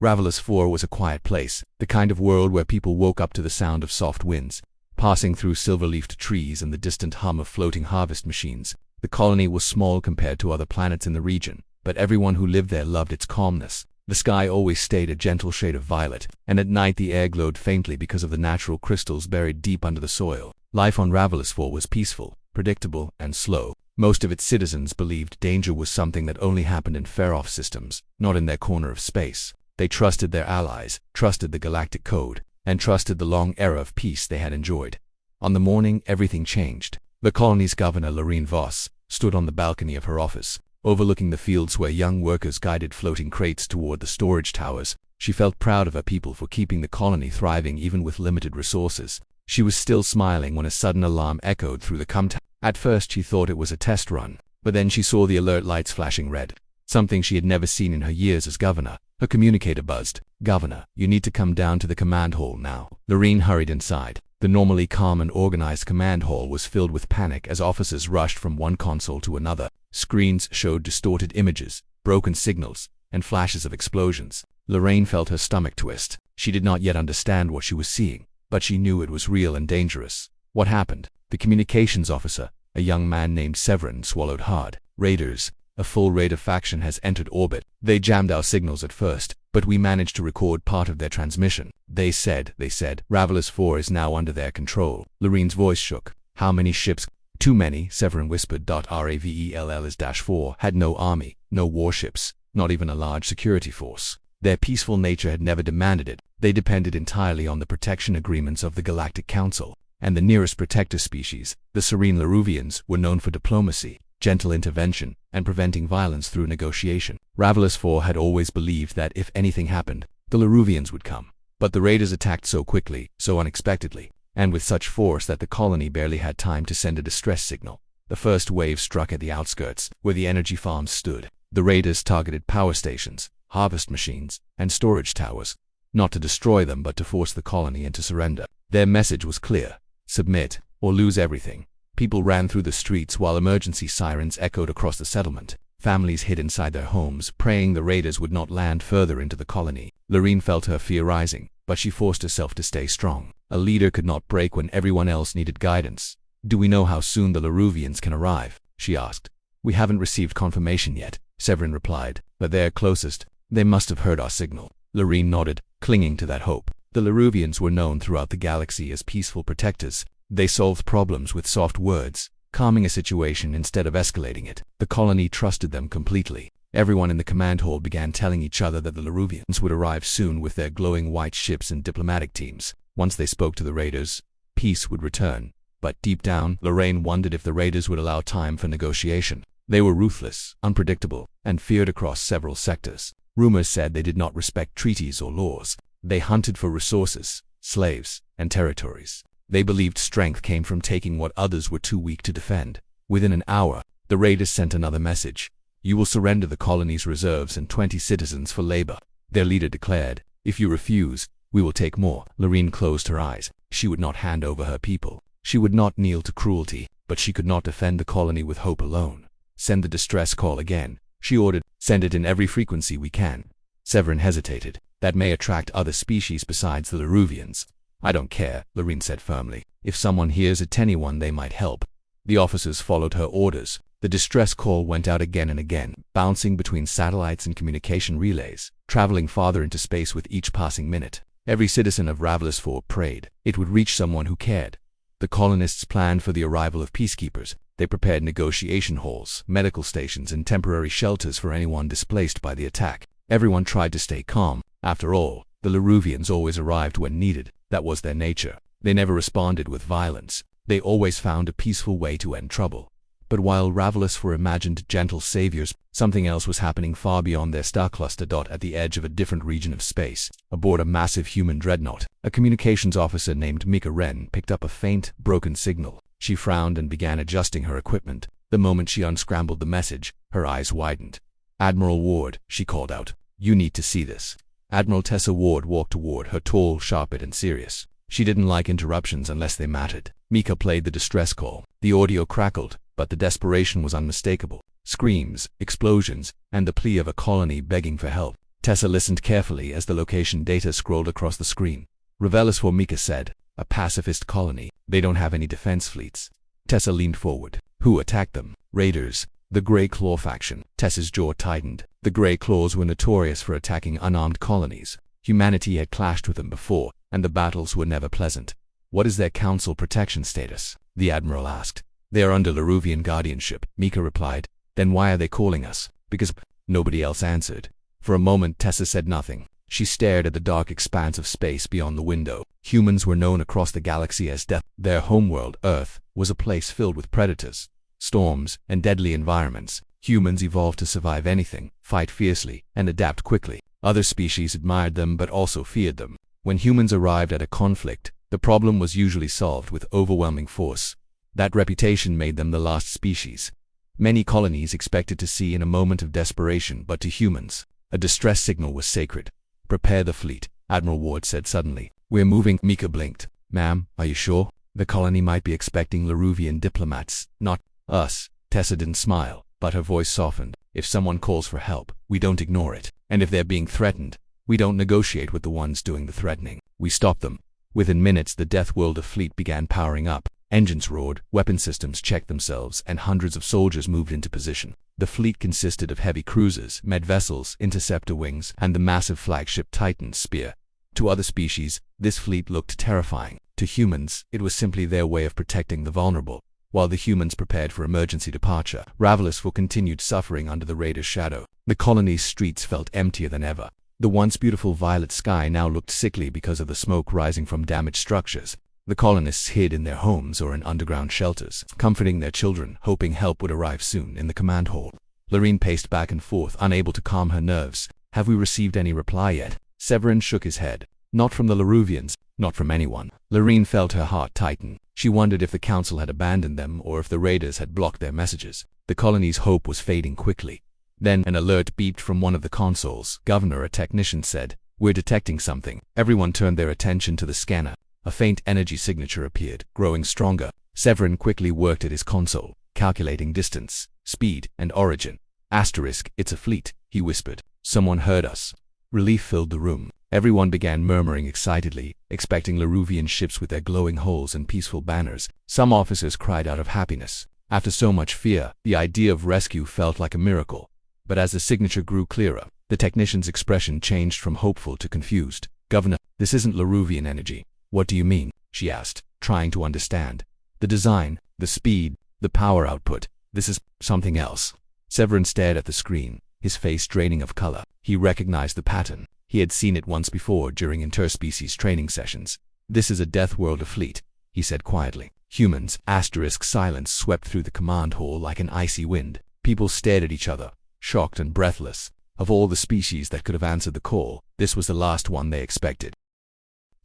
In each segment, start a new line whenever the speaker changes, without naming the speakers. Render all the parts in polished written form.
Ravelous 4 was a quiet place, the kind of world where people woke up to the sound of soft winds, passing through silver-leafed trees and the distant hum of floating harvest machines. The colony was small compared to other planets in the region, but everyone who lived there loved its calmness. The sky always stayed a gentle shade of violet, and at night the air glowed faintly because of the natural crystals buried deep under the soil. Life on Ravelous 4 was peaceful, predictable, and slow. Most of its citizens believed danger was something that only happened in far-off systems, not in their corner of space. They trusted their allies, trusted the Galactic Code, and trusted the long era of peace they had enjoyed. On the morning everything changed. The colony's governor, Lorene Voss, stood on the balcony of her office, overlooking the fields where young workers guided floating crates toward the storage towers. She felt proud of her people for keeping the colony thriving even with limited resources. She was still smiling when a sudden alarm echoed through the tower. At first she thought it was a test run, but then she saw the alert lights flashing red, something she had never seen in her years as governor. Her communicator buzzed. "Governor, you need to come down to the command hall now." Lorene hurried inside. The normally calm and organized command hall was filled with panic as officers rushed from one console to another. Screens showed distorted images, broken signals, and flashes of explosions. Lorene felt her stomach twist. She did not yet understand what she was seeing, but she knew it was real and dangerous. What happened? The communications officer, a young man named Severin, swallowed hard. "Raiders. A full Raider faction has entered orbit. They jammed our signals at first, but we managed to record part of their transmission. They said, Ravelous 4 is now under their control." Lorene's voice shook. "How many ships?" "Too many," Severin whispered. Ravel's-4 had no army, no warships, not even a large security force. Their peaceful nature had never demanded it. They depended entirely on the protection agreements of the Galactic Council, and the nearest protector species, the Serene Laruvians, were known for diplomacy, gentle intervention, and preventing violence through negotiation. Ravelous 4 had always believed that if anything happened, the Laruvians would come. But the raiders attacked so quickly, so unexpectedly, and with such force that the colony barely had time to send a distress signal. The first wave struck at the outskirts, where the energy farms stood. The raiders targeted power stations, harvest machines, and storage towers, not to destroy them but to force the colony into surrender. Their message was clear: submit, or lose everything. People ran through the streets while emergency sirens echoed across the settlement. Families hid inside their homes, praying the raiders would not land further into the colony. Lorene felt her fear rising, but she forced herself to stay strong. A leader could not break when everyone else needed guidance. "Do we know how soon the Laruvians can arrive?" she asked. "We haven't received confirmation yet," Severin replied, "but they're closest. They must have heard our signal." Lorene nodded, clinging to that hope. The Laruvians were known throughout the galaxy as peaceful protectors. They solved problems with soft words, calming a situation instead of escalating it. The colony trusted them completely. Everyone in the command hall began telling each other that the Laruvians would arrive soon with their glowing white ships and diplomatic teams. Once they spoke to the raiders, peace would return. But deep down, Lorene wondered if the raiders would allow time for negotiation. They were ruthless, unpredictable, and feared across several sectors. Rumors said they did not respect treaties or laws. They hunted for resources, slaves, and territories. They believed strength came from taking what others were too weak to defend. Within an hour, the raiders sent another message: "You will surrender the colony's reserves and 20 citizens for labor." Their leader declared, "If you refuse, we will take more." Lorene closed her eyes. She would not hand over her people. She would not kneel to cruelty, but she could not defend the colony with hope alone. "Send the distress call again," she ordered. "Send it in every frequency we can." Severin hesitated. "That may attract other species besides the Laruvians." "I don't care," Lorene said firmly. "If someone hears it, anyone, they might help." The officers followed her orders. The distress call went out again and again, bouncing between satellites and communication relays, traveling farther into space with each passing minute. Every citizen of Ravelous 4 prayed it would reach someone who cared. The colonists planned for the arrival of peacekeepers. They prepared negotiation halls, medical stations, and temporary shelters for anyone displaced by the attack. Everyone tried to stay calm. After all, the Laruvians always arrived when needed. That was their nature. They never responded with violence. They always found a peaceful way to end trouble. But while Ravelous 4 imagined gentle saviors, something else was happening far beyond their star cluster. At the edge of a different region of space, aboard a massive human dreadnought, a communications officer named Mika Wren picked up a faint, broken signal. She frowned and began adjusting her equipment. The moment she unscrambled the message, her eyes widened. "Admiral Ward," she called out, "you need to see this." Admiral Tessa Ward walked toward her, tall, sharp-eyed, and serious. She didn't like interruptions unless they mattered. Mika played the distress call. The audio crackled, but the desperation was unmistakable. Screams, explosions, and the plea of a colony begging for help. Tessa listened carefully as the location data scrolled across the screen. Revelis for Mika said, a pacifist colony. They don't have any defense fleets. Tessa leaned forward. Who attacked them? Raiders. The Grey Claw faction. Tessa's jaw tightened. The Grey Claws were notorious for attacking unarmed colonies. Humanity had clashed with them before, and the battles were never pleasant. What is their council protection status? The Admiral asked. They are under Laruvian guardianship, Mika replied. Then why are they calling us? Because nobody else answered. For a moment Tessa said nothing. She stared at the dark expanse of space beyond the window. Humans were known across the galaxy as death. Their homeworld, Earth, was a place filled with predators, storms, and deadly environments. Humans evolved to survive anything, fight fiercely, and adapt quickly. Other species admired them but also feared them. When humans arrived at a conflict, the problem was usually solved with overwhelming force. That reputation made them the last species many colonies expected to see in a moment of desperation, but to humans, a distress signal was sacred. Prepare the fleet, Admiral Ward said suddenly. We're moving. Mika blinked. Ma'am, are you sure? The colony might be expecting Laruvian diplomats, not us. Tessa didn't smile, but her voice softened. If someone calls for help, we don't ignore it. And if they're being threatened, we don't negotiate with the ones doing the threatening. We stop them. Within minutes, the Deathworlder fleet began powering up. Engines roared, weapon systems checked themselves, and hundreds of soldiers moved into position. The fleet consisted of heavy cruisers, med vessels, interceptor wings, and the massive flagship Titan Spear. To other species, this fleet looked terrifying. To humans, it was simply their way of protecting the vulnerable. While the humans prepared for emergency departure, Ravelis continued suffering under the raiders' shadow. The colony's streets felt emptier than ever. The once beautiful violet sky now looked sickly because of the smoke rising from damaged structures. The colonists hid in their homes or in underground shelters, comforting their children, hoping help would arrive soon. In the command hall, Lorene paced back and forth, unable to calm her nerves. Have we received any reply yet? Severin shook his head. Not from the Laruvians, not from anyone. Lorene felt her heart tighten. She wondered if the council had abandoned them or if the raiders had blocked their messages. The colony's hope was fading quickly. Then an alert beeped from one of the consoles. Governor, a technician said, we're detecting something. Everyone turned their attention to the scanner. A faint energy signature appeared, growing stronger. Severin quickly worked at his console, calculating distance, speed, and origin. Asterisk, it's a fleet, he whispered. Someone heard us. Relief filled the room. Everyone began murmuring excitedly, expecting Laruvian ships with their glowing hulls and peaceful banners. Some officers cried out of happiness. After so much fear, the idea of rescue felt like a miracle. But as the signature grew clearer, the technician's expression changed from hopeful to confused. Governor, this isn't Laruvian energy. What do you mean? She asked, trying to understand. The design, the speed, the power output. This is something else. Severin stared at the screen, his face draining of color. He recognized the pattern. He had seen it once before during interspecies training sessions. This is a Deathworlder fleet, he said quietly. Humans, asterisk silence swept through the command hall like an icy wind. People stared at each other, shocked and breathless. Of all the species that could have answered the call, this was the last one they expected.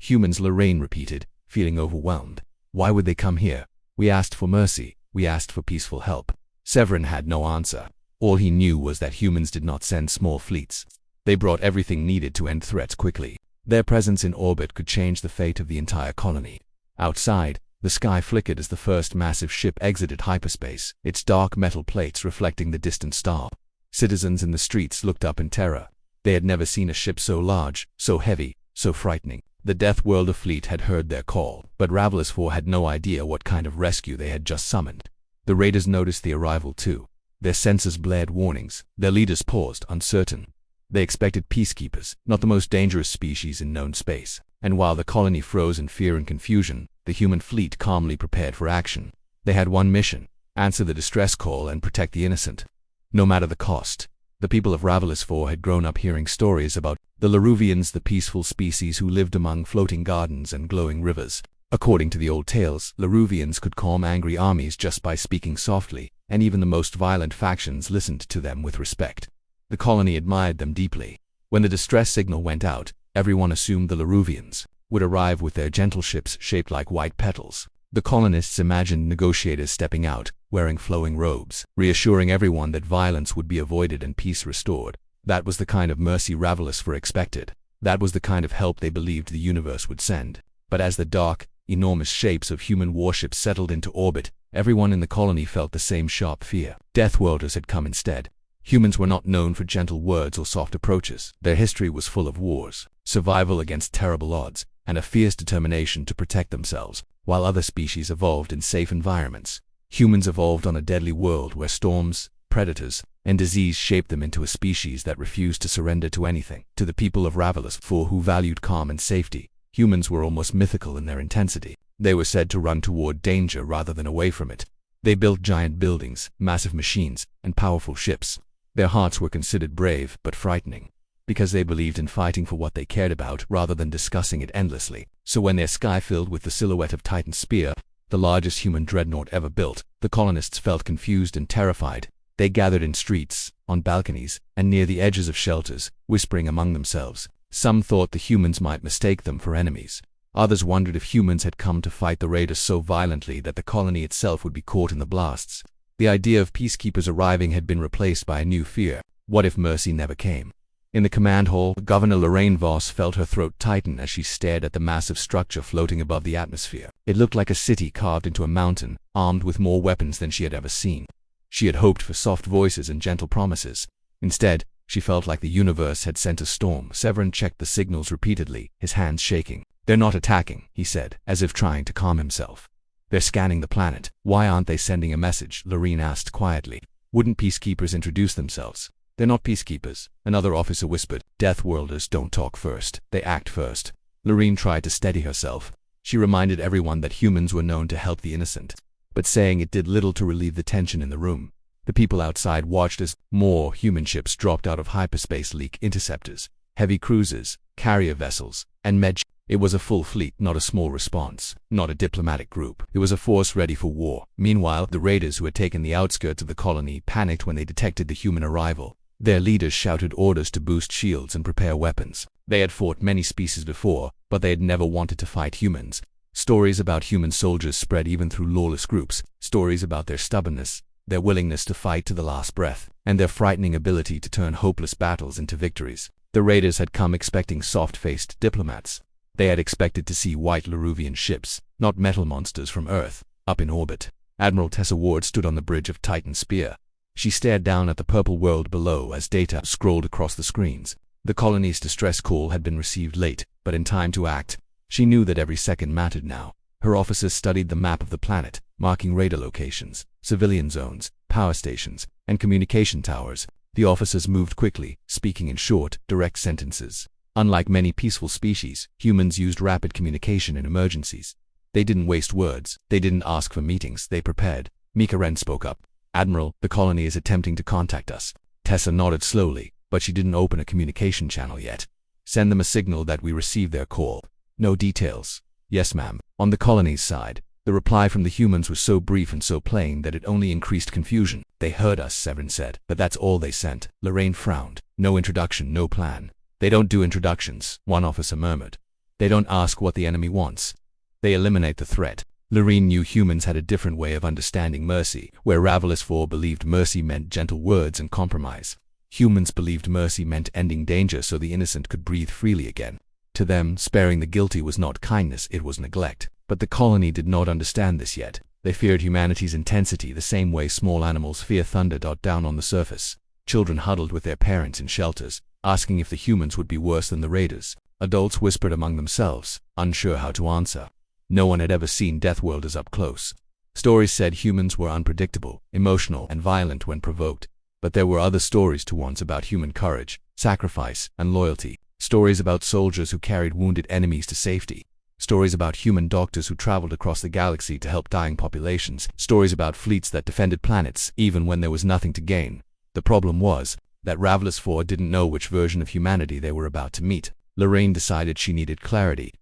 Humans, Lorraine repeated, feeling overwhelmed. Why would they come here? We asked for mercy. We asked for peaceful help. Severin had no answer. All he knew was that humans did not send small fleets. They brought everything needed to end threats quickly. Their presence in orbit could change the fate of the entire colony. Outside, the sky flickered as the first massive ship exited hyperspace, its dark metal plates reflecting the distant star. Citizens in the streets looked up in terror. They had never seen a ship so large, so heavy, so frightening. The Deathworlder fleet had heard their call, but Ravelis IV had no idea what kind of rescue they had just summoned. The raiders noticed the arrival too. Their sensors blared warnings. Their leaders paused, uncertain. They expected peacekeepers, not the most dangerous species in known space. And while the colony froze in fear and confusion, the human fleet calmly prepared for action. They had one mission: answer the distress call and protect the innocent, no matter the cost. The people of Ravelis IV had grown up hearing stories about the Laruvians, the peaceful species who lived among floating gardens and glowing rivers. According to the old tales, Laruvians could calm angry armies just by speaking softly, and even the most violent factions listened to them with respect. The colony admired them deeply. When the distress signal went out, everyone assumed the Laruvians would arrive with their gentle ships shaped like white petals. The colonists imagined negotiators stepping out, wearing flowing robes, reassuring everyone that violence would be avoided and peace restored. That was the kind of mercy Ravelis IV expected. That was the kind of help they believed the universe would send. But as the dark, enormous shapes of human warships settled into orbit, everyone in the colony felt the same sharp fear. Deathworlders had come instead. Humans were not known for gentle words or soft approaches. Their history was full of wars, survival against terrible odds, and a fierce determination to protect themselves. While other species evolved in safe environments, humans evolved on a deadly world where storms, predators, and disease shaped them into a species that refused to surrender to anything. To the people of Ravelous, who valued calm and safety, humans were almost mythical in their intensity. They were said to run toward danger rather than away from it. They built giant buildings, massive machines, and powerful ships. Their hearts were considered brave but frightening, because they believed in fighting for what they cared about rather than discussing it endlessly. So when their sky filled with the silhouette of Titan's spear, the largest human dreadnought ever built, the colonists felt confused and terrified. They gathered in streets, on balconies, and near the edges of shelters, whispering among themselves. Some thought the humans might mistake them for enemies. Others wondered if humans had come to fight the raiders so violently that the colony itself would be caught in the blasts. The idea of peacekeepers arriving had been replaced by a new fear. What if mercy never came? In the command hall, Governor Lorraine Voss felt her throat tighten as she stared at the massive structure floating above the atmosphere. It looked like a city carved into a mountain, armed with more weapons than she had ever seen. She had hoped for soft voices and gentle promises. Instead, she felt like the universe had sent a storm. Severin checked the signals repeatedly, his hands shaking. "They're not attacking," he said, as if trying to calm himself. "They're scanning the planet." "Why aren't they sending a message?" Lorraine asked quietly. "Wouldn't peacekeepers introduce themselves?" "They're not peacekeepers," another officer whispered. "Deathworlders don't talk first. They act first." Lorraine tried to steady herself. She reminded everyone that humans were known to help the innocent, but saying it did little to relieve the tension in the room. The people outside watched as more human ships dropped out of hyperspace leak interceptors, heavy cruisers, carrier vessels, and med. It was a full fleet, not a small response, not a diplomatic group. It was a force ready for war. Meanwhile, the raiders who had taken the outskirts of the colony panicked when they detected the human arrival. Their leaders shouted orders to boost shields and prepare weapons. They had fought many species before, but they had never wanted to fight humans. Stories about human soldiers spread even through lawless groups, stories about their stubbornness, their willingness to fight to the last breath, and their frightening ability to turn hopeless battles into victories. The raiders had come expecting soft-faced diplomats. They had expected to see white Laruvian ships, not metal monsters from Earth, up in orbit. Admiral Tessa Ward stood on the bridge of Titan's spear. She stared down at the purple world below as data scrolled across the screens. The colony's distress call had been received late, but in time to act. She knew that every second mattered now. Her officers studied the map of the planet, marking raider locations, civilian zones, power stations, and communication towers. The officers moved quickly, speaking in short, direct sentences. Unlike many peaceful species, humans used rapid communication in emergencies. They didn't waste words. They didn't ask for meetings. They prepared. Mika Wren spoke up. "Admiral, the colony is attempting to contact us." Tessa nodded slowly, but she didn't open a communication channel yet. "Send them a signal that we received their call." "No details." "Yes, ma'am." On the colony's side, the reply from the humans was so brief and so plain that it only increased confusion. "They heard us," Severin said, "but that's all they sent." Lorraine frowned. "No introduction, no plan." "They don't do introductions," one officer murmured. "They don't ask what the enemy wants. They eliminate the threat." Lorraine knew humans had a different way of understanding mercy, where Ravelous 4 believed mercy meant gentle words and compromise. Humans believed mercy meant ending danger so the innocent could breathe freely again. To them, sparing the guilty was not kindness, it was neglect. But the colony did not understand this yet. They feared humanity's intensity the same way small animals fear thunder. Down on the surface, children huddled with their parents in shelters, asking if the humans would be worse than the raiders. Adults whispered among themselves, unsure how to answer. No one had ever seen Deathworlders up close. Stories said humans were unpredictable, emotional, and violent when provoked. But there were other stories to once about human courage, sacrifice, and loyalty. Stories about soldiers who carried wounded enemies to safety. Stories about human doctors who traveled across the galaxy to help dying populations. Stories about fleets that defended planets, even when there was nothing to gain. The problem was that Ravelous 4 didn't know which version of humanity they were about to meet. Lorraine decided she needed clarity.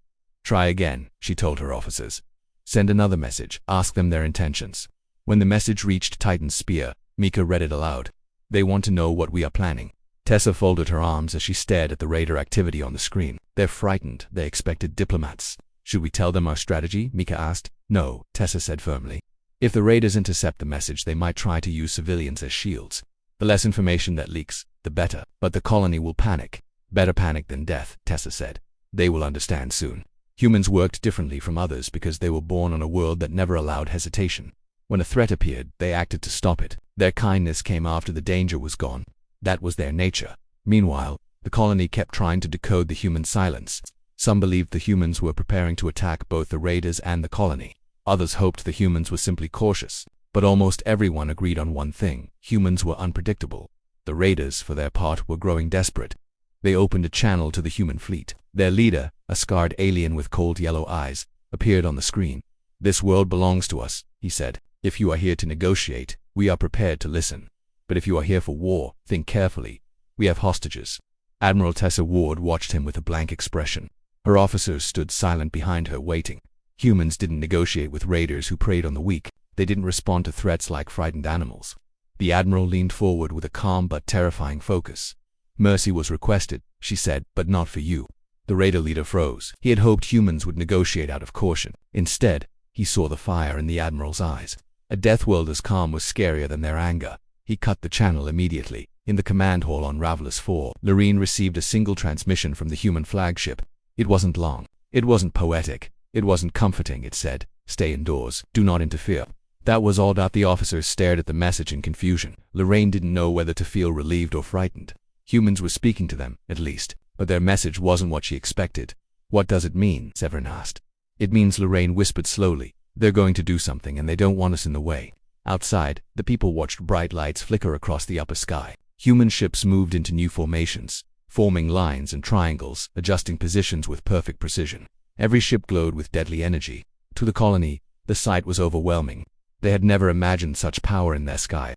"Try again," she told her officers. "Send another message. Ask them their intentions." When the message reached Titan's spear, Mika read it aloud. "They want to know what we are planning." Tessa folded her arms as she stared at the raider activity on the screen. "They're frightened. They expected diplomats." "Should we tell them our strategy?" Mika asked. "No," Tessa said firmly. "If the raiders intercept the message, they might try to use civilians as shields. The less information that leaks, the better. But the colony will panic. Better panic than death," Tessa said. "They will understand soon." Humans worked differently from others because they were born on a world that never allowed hesitation. When a threat appeared, they acted to stop it. Their kindness came after the danger was gone. That was their nature. Meanwhile, the colony kept trying to decode the human silence. Some believed the humans were preparing to attack both the raiders and the colony. Others hoped the humans were simply cautious. But almost everyone agreed on one thing: humans were unpredictable. The raiders, for their part, were growing desperate. They opened a channel to the human fleet. Their leader, a scarred alien with cold yellow eyes, appeared on the screen. "This world belongs to us," he said. "If you are here to negotiate, we are prepared to listen. But if you are here for war, think carefully. We have hostages." Admiral Tessa Ward watched him with a blank expression. Her officers stood silent behind her, waiting. Humans didn't negotiate with raiders who preyed on the weak. They didn't respond to threats like frightened animals. The Admiral leaned forward with a calm but terrifying focus. "Mercy was requested," she said, "but not for you." The raider leader froze. He had hoped humans would negotiate out of caution. Instead, he saw the fire in the Admiral's eyes. A Deathworlder's calm was scarier than their anger. He cut the channel immediately. In the command hall on Ravelous 4, Lorene received a single transmission from the human flagship. It wasn't long. It wasn't poetic. It wasn't comforting. It said, "Stay indoors. Do not interfere." That was all. The officers stared at the message in confusion. Lorene didn't know whether to feel relieved or frightened. Humans were speaking to them, at least, but their message wasn't what she expected. "What does it mean?" Severin asked. "It means," Lorene whispered slowly, "they're going to do something and they don't want us in the way." Outside, the people watched bright lights flicker across the upper sky. Human ships moved into new formations, forming lines and triangles, adjusting positions with perfect precision. Every ship glowed with deadly energy. To the colony, the sight was overwhelming. They had never imagined such power in their sky.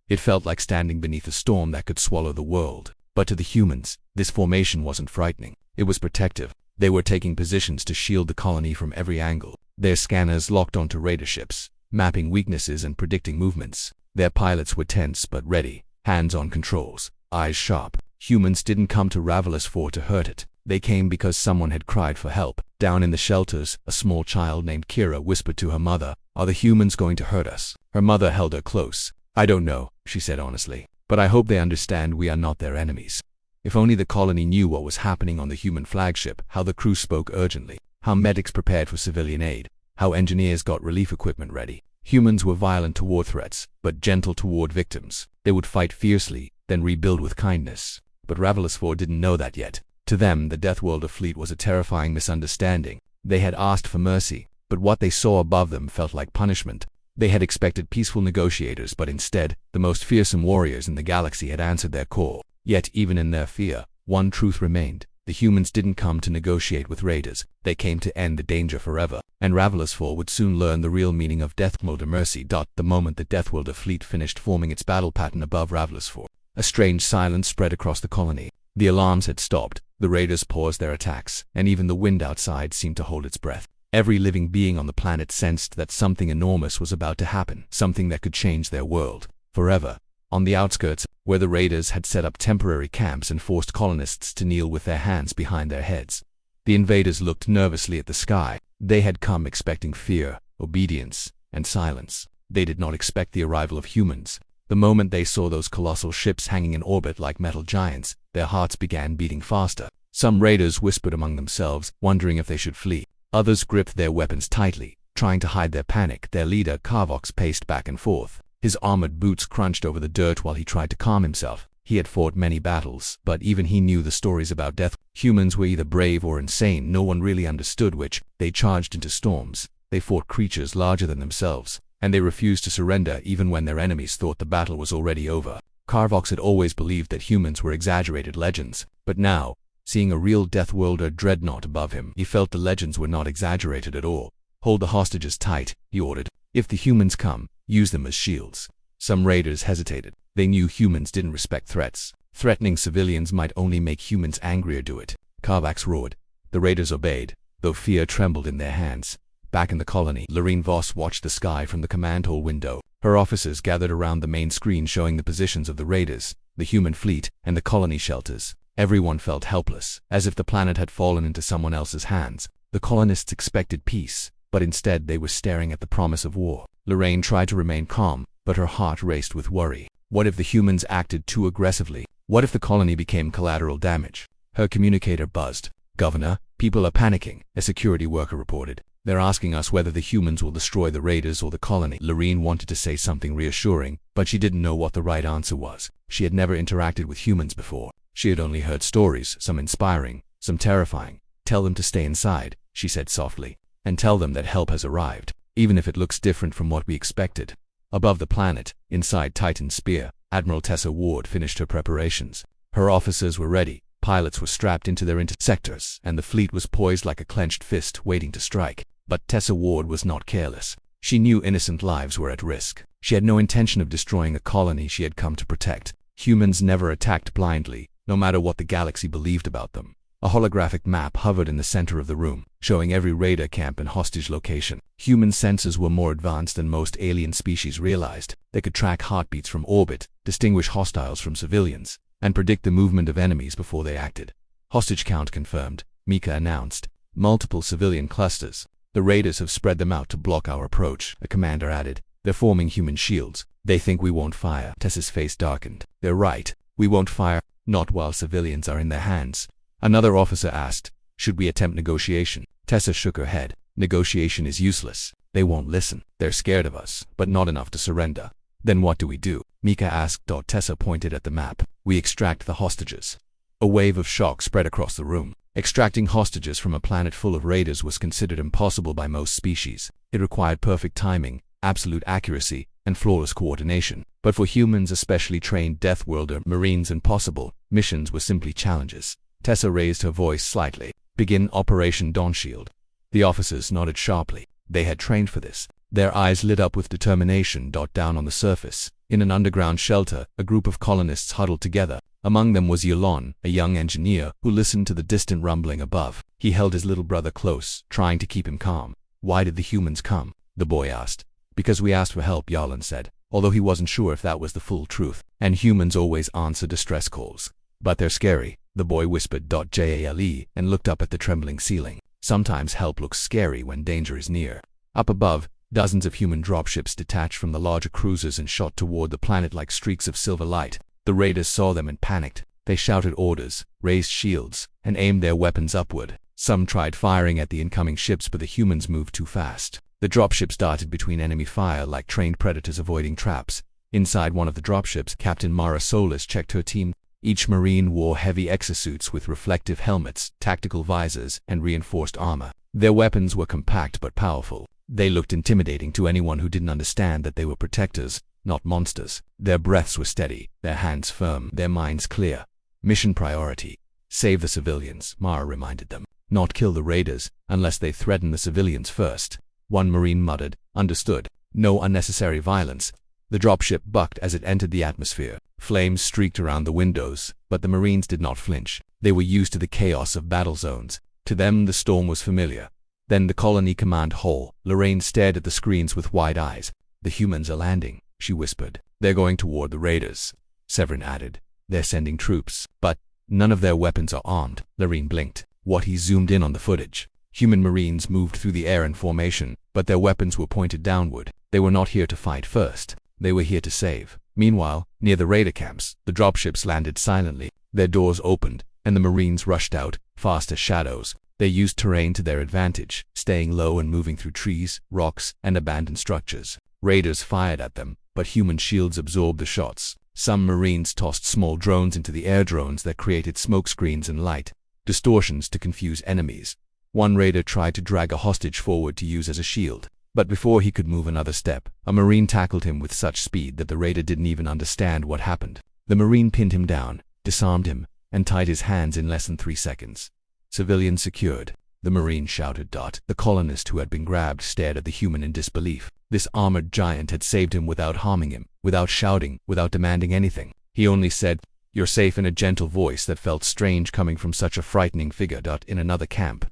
It felt like standing beneath a storm that could swallow the world. But to the humans, this formation wasn't frightening. It was protective. They were taking positions to shield the colony from every angle. Their scanners locked onto raider ships, mapping weaknesses and predicting movements. Their pilots were tense but ready, hands on controls, eyes sharp. Humans didn't come to Ravelous 4 to hurt it. They came because someone had cried for help. Down in the shelters, a small child named Kira whispered to her mother, "Are the humans going to hurt us?" Her mother held her close. "I don't know," she said honestly, "but I hope they understand we are not their enemies." If only the colony knew what was happening on the human flagship, how the crew spoke urgently, how medics prepared for civilian aid, how engineers got relief equipment ready. Humans were violent toward threats, but gentle toward victims. They would fight fiercely, then rebuild with kindness. But Ravelous 4 didn't know that yet. To them, the Deathworlder fleet was a terrifying misunderstanding. They had asked for mercy, but what they saw above them felt like punishment. They had expected peaceful negotiators, but instead, the most fearsome warriors in the galaxy had answered their call. Yet, even in their fear, one truth remained. The humans didn't come to negotiate with raiders. They came to end the danger forever. And Ravelous 4 would soon learn the real meaning of Deathworlder mercy. The moment the Deathworlder fleet finished forming its battle pattern above Ravelous 4, a strange silence spread across the colony. The alarms had stopped. The raiders paused their attacks, and even the wind outside seemed to hold its breath. Every living being on the planet sensed that something enormous was about to happen, something that could change their world forever. On the outskirts, where the raiders had set up temporary camps and forced colonists to kneel with their hands behind their heads, the invaders looked nervously at the sky. They had come expecting fear, obedience, and silence. They did not expect the arrival of humans. The moment they saw those colossal ships hanging in orbit like metal giants, their hearts began beating faster. Some raiders whispered among themselves, wondering if they should flee. Others gripped their weapons tightly, trying to hide their panic. Their leader, Carvox, paced back and forth. His armored boots crunched over the dirt while he tried to calm himself. He had fought many battles, but even he knew the stories about death. Humans were either brave or insane. No one really understood which. They charged into storms. They fought creatures larger than themselves, and they refused to surrender even when their enemies thought the battle was already over. Carvox had always believed that humans were exaggerated legends, but now, seeing a real Deathworlder dreadnought above him, he felt the legends were not exaggerated at all. "Hold the hostages tight," he ordered. "If the humans come, use them as shields." Some raiders hesitated. They knew humans didn't respect threats. Threatening civilians might only make humans angrier. "Do it," Carvox roared. The raiders obeyed, though fear trembled in their hands. Back in the colony, Lorene Voss watched the sky from the command hall window. Her officers gathered around the main screen showing the positions of the raiders, the human fleet, and the colony shelters. Everyone felt helpless, as if the planet had fallen into someone else's hands. The colonists expected peace, but instead they were staring at the promise of war. Lorene tried to remain calm, but her heart raced with worry. What if the humans acted too aggressively? What if the colony became collateral damage? Her communicator buzzed. "Governor, people are panicking," a security worker reported. "They're asking us whether the humans will destroy the raiders or the colony." Lorene wanted to say something reassuring, but she didn't know what the right answer was. She had never interacted with humans before. She had only heard stories, some inspiring, some terrifying. "Tell them to stay inside," she said softly, "and tell them that help has arrived, even if it looks different from what we expected." Above the planet, inside Titan's spear, Admiral Tessa Ward finished her preparations. Her officers were ready, pilots were strapped into their intersectors, and the fleet was poised like a clenched fist waiting to strike. But Tessa Ward was not careless. She knew innocent lives were at risk. She had no intention of destroying a colony she had come to protect. Humans never attacked blindly, no matter what the galaxy believed about them. A holographic map hovered in the center of the room, showing every raider camp and hostage location. Human sensors were more advanced than most alien species realized. They could track heartbeats from orbit, distinguish hostiles from civilians, and predict the movement of enemies before they acted. "Hostage count confirmed," Mika announced. "Multiple civilian clusters. The raiders have spread them out to block our approach," a commander added. "They're forming human shields. They think we won't fire." Tessa's face darkened. "They're right. We won't fire, not while civilians are in their hands." Another officer asked, "Should we attempt negotiation?" Tessa shook her head. "Negotiation is useless. They won't listen. They're scared of us, but not enough to surrender." "Then what do we do?" Mika asked. Tessa pointed at the map. "We extract the hostages." A wave of shock spread across the room. Extracting hostages from a planet full of raiders was considered impossible by most species. It required perfect timing, absolute accuracy, and flawless coordination. But for humans, especially trained Deathworlder Marines, impossible. Missions were simply challenges. Tessa raised her voice slightly. "Begin Operation Dawnshield." The officers nodded sharply. They had trained for this. Their eyes lit up with determination. Down on the surface, in an underground shelter, a group of colonists huddled together. Among them was Yulon, a young engineer, who listened to the distant rumbling above. He held his little brother close, trying to keep him calm. "Why did the humans come?" the boy asked. "Because we asked for help," Yulon said, although he wasn't sure if that was the full truth. "And humans always answer distress calls. But they're scary," the boy whispered. "Jale," and looked up at the trembling ceiling. "Sometimes help looks scary when danger is near." Up above, dozens of human dropships detached from the larger cruisers and shot toward the planet like streaks of silver light. The raiders saw them and panicked. They shouted orders, raised shields, and aimed their weapons upward. Some tried firing at the incoming ships, but the humans moved too fast. The dropships darted between enemy fire like trained predators avoiding traps. Inside one of the dropships, Captain Mara Solis checked her team. Each Marine wore heavy exosuits with reflective helmets, tactical visors, and reinforced armor. Their weapons were compact but powerful. They looked intimidating to anyone who didn't understand that they were protectors, not monsters. Their breaths were steady, their hands firm, their minds clear. Mission priority: save the civilians, Mara reminded them. Not kill the raiders, unless they threaten the civilians first. One Marine muttered, "Understood. No unnecessary violence." The dropship bucked as it entered the atmosphere. Flames streaked around the windows, but the Marines did not flinch. They were used to the chaos of battle zones. To them, the storm was familiar. Then the colony command hall. Lorraine stared at the screens with wide eyes. "The humans are landing," she whispered. "They're going toward the raiders." Severin added, "They're sending troops, but none of their weapons are armed." Lorraine blinked. What he zoomed in on the footage. Human Marines moved through the air in formation, but their weapons were pointed downward. They were not here to fight first. They were here to save. Meanwhile, near the raider camps, the dropships landed silently. Their doors opened, and the Marines rushed out, fast as shadows. They used terrain to their advantage, staying low and moving through trees, rocks, and abandoned structures. Raiders fired at them, but human shields absorbed the shots. Some Marines tossed small drones into the air, drones that created smoke screens and light distortions to confuse enemies. One raider tried to drag a hostage forward to use as a shield. But before he could move another step, a Marine tackled him with such speed that the raider didn't even understand what happened. The Marine pinned him down, disarmed him, and tied his hands in less than 3 seconds. "Civilian secured," the Marine shouted. The colonist who had been grabbed stared at the human in disbelief. This armored giant had saved him without harming him, without shouting, without demanding anything. He only said, "You're safe," in a gentle voice that felt strange coming from such a frightening figure. In another camp,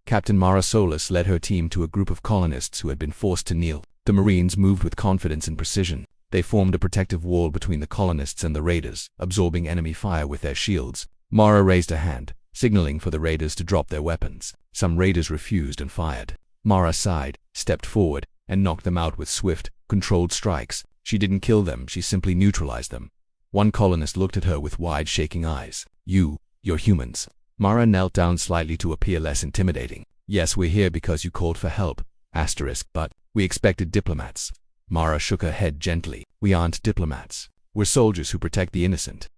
Captain Mara Solis led her team to a group of colonists who had been forced to kneel. The Marines moved with confidence and precision. They formed a protective wall between the colonists and the raiders, absorbing enemy fire with their shields. Mara raised a hand, signaling for the raiders to drop their weapons. Some raiders refused and fired. Mara sighed, stepped forward, and knocked them out with swift, controlled strikes. She didn't kill them, she simply neutralized them. One colonist looked at her with wide, shaking eyes. You're humans." Mara knelt down slightly to appear less intimidating. Yes, we're here because you called for help, but we expected diplomats. Mara shook her head gently. We aren't diplomats. We're soldiers who protect the innocent.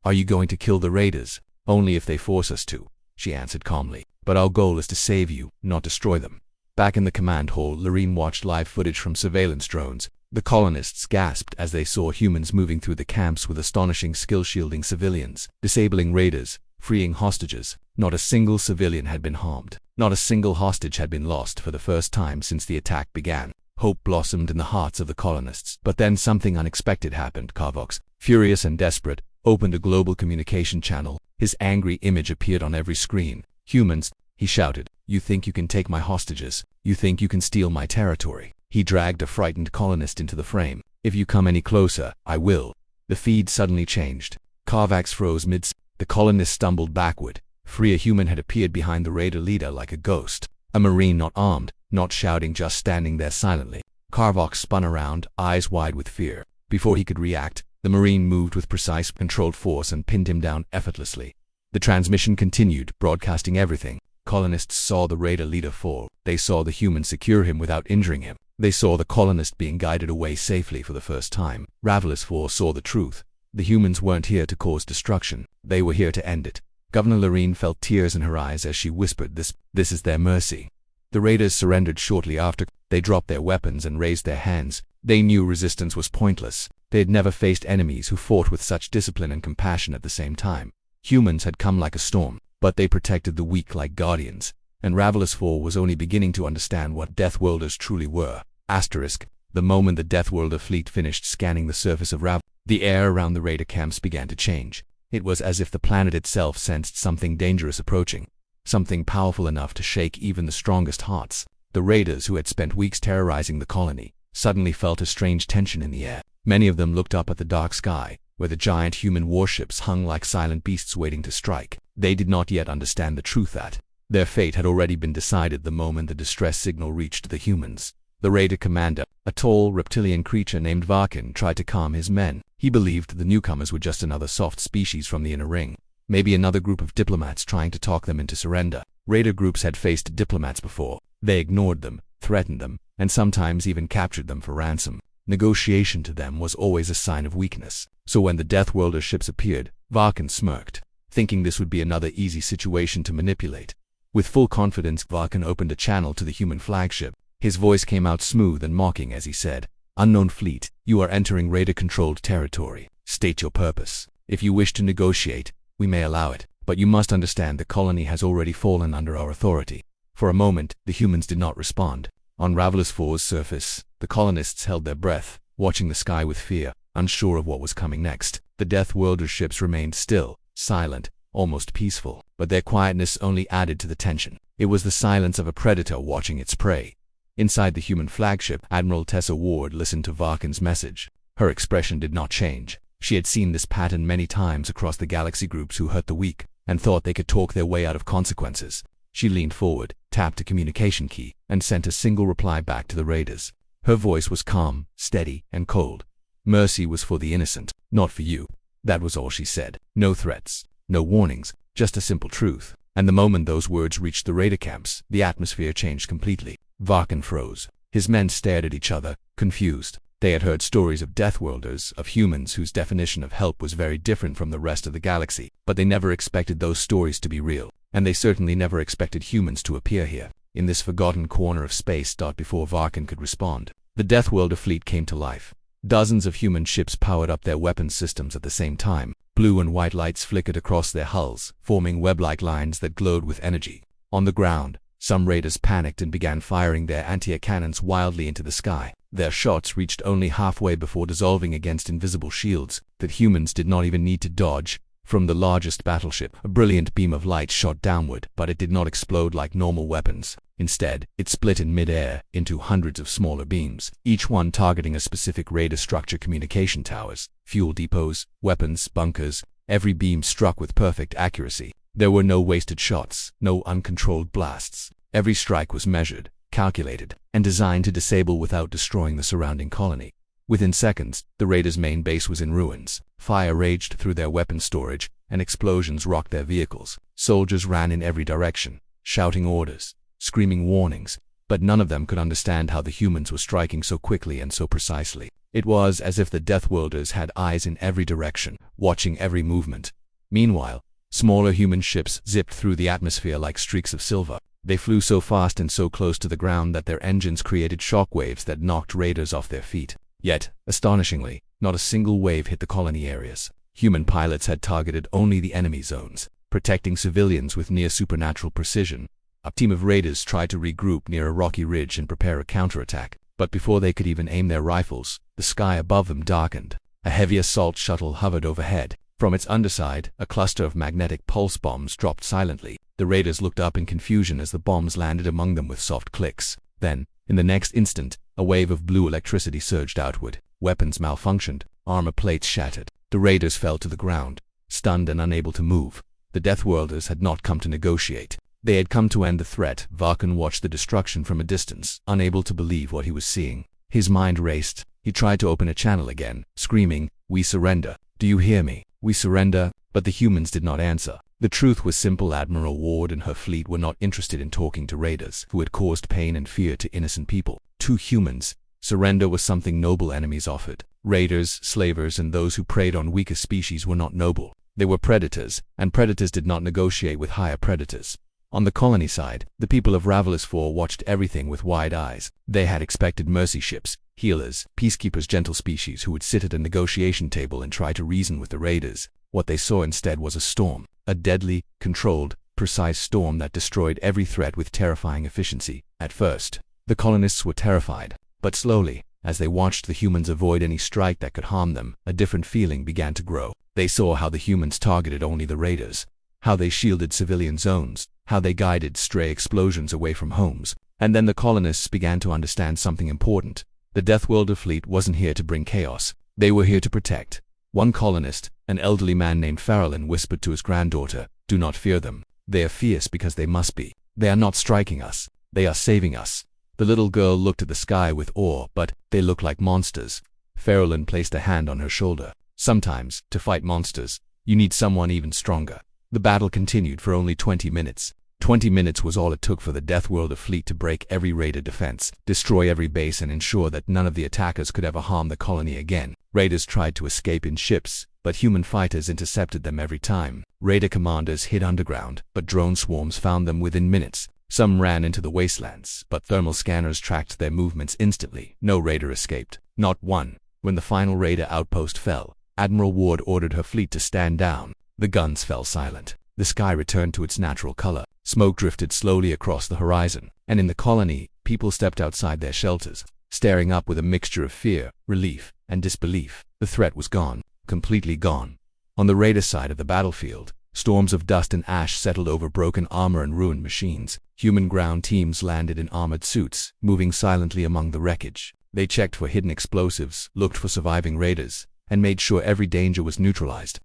Are you going to kill the raiders? Only if they force us to, she answered calmly. But our goal is to save you, not destroy them. Back in the command hall, Lorene watched live footage from surveillance drones. The colonists gasped as they saw humans moving through the camps with astonishing skill shielding civilians, disabling raiders, freeing hostages. Not a single civilian had been harmed. Not a single hostage had been lost for the first time since the attack began. Hope blossomed in the hearts of the colonists. But then something unexpected happened. Carvox, furious and desperate, opened a global communication channel. His angry image appeared on every screen. Humans, he shouted, you think you can take my hostages? You think you can steal my territory? He dragged a frightened colonist into the frame. If you come any closer, I will. The feed suddenly changed. Carvax froze mid. The colonist stumbled backward. A human had appeared behind the raider leader like a ghost. A marine not armed, not shouting, just standing there silently. Carvox spun around, eyes wide with fear. Before he could react, the marine moved with precise, controlled force and pinned him down effortlessly. The transmission continued, broadcasting everything. Colonists saw the raider leader fall. They saw the human secure him without injuring him. They saw the colonist being guided away safely for the first time. Ravelis IV saw the truth. The humans weren't here to cause destruction. They were here to end it. Governor Lorene felt tears in her eyes as she whispered, This is their mercy. The raiders surrendered shortly after. They dropped their weapons and raised their hands. They knew resistance was pointless. They had never faced enemies who fought with such discipline and compassion at the same time. Humans had come like a storm, but they protected the weak like guardians. And Ravelis IV was only beginning to understand what Deathworlders truly were. The moment the Deathworlder fleet finished scanning the surface of Ravel, the air around the raider camps began to change. It was as if the planet itself sensed something dangerous approaching, something powerful enough to shake even the strongest hearts. The raiders, who had spent weeks terrorizing the colony, suddenly felt a strange tension in the air. Many of them looked up at the dark sky, where the giant human warships hung like silent beasts waiting to strike. They did not yet understand the truth that their fate had already been decided the moment the distress signal reached the humans. The raider commander, a tall reptilian creature named Varkin, tried to calm his men. He believed the newcomers were just another soft species from the inner ring, maybe another group of diplomats trying to talk them into surrender. Raider groups had faced diplomats before. They ignored them, threatened them, and sometimes even captured them for ransom. Negotiation to them was always a sign of weakness. So when the Deathworlder ships appeared, Varkin smirked, thinking this would be another easy situation to manipulate. With full confidence, Varkin opened a channel to the human flagship. His voice came out smooth and mocking as he said, Unknown fleet, you are entering raider-controlled territory. State your purpose. If you wish to negotiate, we may allow it, but you must understand the colony has already fallen under our authority. For a moment, the humans did not respond. On Ravelis IV's surface, the colonists held their breath, watching the sky with fear, unsure of what was coming next. The Deathworlder ships remained still, silent, almost peaceful, but their quietness only added to the tension. It was the silence of a predator watching its prey. Inside the human flagship, Admiral Tessa Ward listened to Varkin's message. Her expression did not change. She had seen this pattern many times across the galaxy groups who hurt the weak, and thought they could talk their way out of consequences. She leaned forward, tapped a communication key, and sent a single reply back to the raiders. Her voice was calm, steady, and cold. Mercy was for the innocent, not for you. That was all she said. No threats, no warnings, just a simple truth. And the moment those words reached the raider camps, the atmosphere changed completely. Varkin froze. His men stared at each other, confused. They had heard stories of Deathworlders, of humans whose definition of help was very different from the rest of the galaxy, but they never expected those stories to be real. And they certainly never expected humans to appear here, in this forgotten corner of space. Before Varkin could respond, the Deathworlder fleet came to life. Dozens of human ships powered up their weapons systems at the same time. Blue and white lights flickered across their hulls, forming web-like lines that glowed with energy. On the ground, some raiders panicked and began firing their anti-air cannons wildly into the sky. Their shots reached only halfway before dissolving against invisible shields that humans did not even need to dodge. From the largest battleship, a brilliant beam of light shot downward, but it did not explode like normal weapons. Instead, it split in mid-air into hundreds of smaller beams, each one targeting a specific raider structure: communication towers, fuel depots, weapons, bunkers. Every beam struck with perfect accuracy. There were no wasted shots, no uncontrolled blasts. Every strike was measured, calculated, and designed to disable without destroying the surrounding colony. Within seconds, the raiders' main base was in ruins. Fire raged through their weapon storage, and explosions rocked their vehicles. Soldiers ran in every direction, shouting orders, screaming warnings, but none of them could understand how the humans were striking so quickly and so precisely. It was as if the Deathworlders had eyes in every direction, watching every movement. Meanwhile, smaller human ships zipped through the atmosphere like streaks of silver. They flew so fast and so close to the ground that their engines created shockwaves that knocked raiders off their feet. Yet, astonishingly, not a single wave hit the colony areas. Human pilots had targeted only the enemy zones, protecting civilians with near supernatural precision. A team of raiders tried to regroup near a rocky ridge and prepare a counterattack, but before they could even aim their rifles, the sky above them darkened. A heavy assault shuttle hovered overhead. From its underside, a cluster of magnetic pulse bombs dropped silently. The raiders looked up in confusion as the bombs landed among them with soft clicks. Then, in the next instant, a wave of blue electricity surged outward. Weapons malfunctioned, armor plates shattered. The raiders fell to the ground, stunned and unable to move. The Deathworlders had not come to negotiate. They had come to end the threat. Vulcan watched the destruction from a distance, unable to believe what he was seeing. His mind raced. He tried to open a channel again, screaming, "We surrender. Do you hear me? We surrender." But the humans did not answer. The truth was simple. Admiral Ward and her fleet were not interested in talking to raiders who had caused pain and fear to innocent people. To humans, surrender was something noble enemies offered. Raiders, slavers, and those who preyed on weaker species were not noble. They were predators, and predators did not negotiate with higher predators. On the colony side, the people of Ravelous 4 watched everything with wide eyes. They had expected mercy ships, healers, peacekeepers, gentle species who would sit at a negotiation table and try to reason with the raiders. What they saw instead was a storm, a deadly, controlled, precise storm that destroyed every threat with terrifying efficiency. At first, the colonists were terrified, but slowly, as they watched the humans avoid any strike that could harm them, a different feeling began to grow. They saw how the humans targeted only the raiders, how they shielded civilian zones, how they guided stray explosions away from homes. And then the colonists began to understand something important. The Deathworlder fleet wasn't here to bring chaos. They were here to protect. One colonist, an elderly man named Farrellin, whispered to his granddaughter, "Do not fear them. They are fierce because they must be. They are not striking us. They are saving us." The little girl looked at the sky with awe, but they look like monsters. Farrellin placed a hand on her shoulder. Sometimes, to fight monsters, you need someone even stronger. The battle continued for only 20 minutes. 20 minutes was all it took for the Deathworlder fleet to break every raider defense, destroy every base, and ensure that none of the attackers could ever harm the colony again. Raiders tried to escape in ships, but human fighters intercepted them every time. Raider commanders hid underground, but drone swarms found them within minutes. Some ran into the wastelands, but thermal scanners tracked their movements instantly. No raider escaped. Not one. When the final raider outpost fell, Admiral Ward ordered her fleet to stand down. The guns fell silent. The sky returned to its natural color. Smoke drifted slowly across the horizon, and in the colony, people stepped outside their shelters, staring up with a mixture of fear, relief, and disbelief. The threat was gone, completely gone. On the raider side of the battlefield, storms of dust and ash settled over broken armor and ruined machines. Human ground teams landed in armored suits, moving silently among the wreckage. They checked for hidden explosives, looked for surviving raiders, and made sure every danger was neutralized.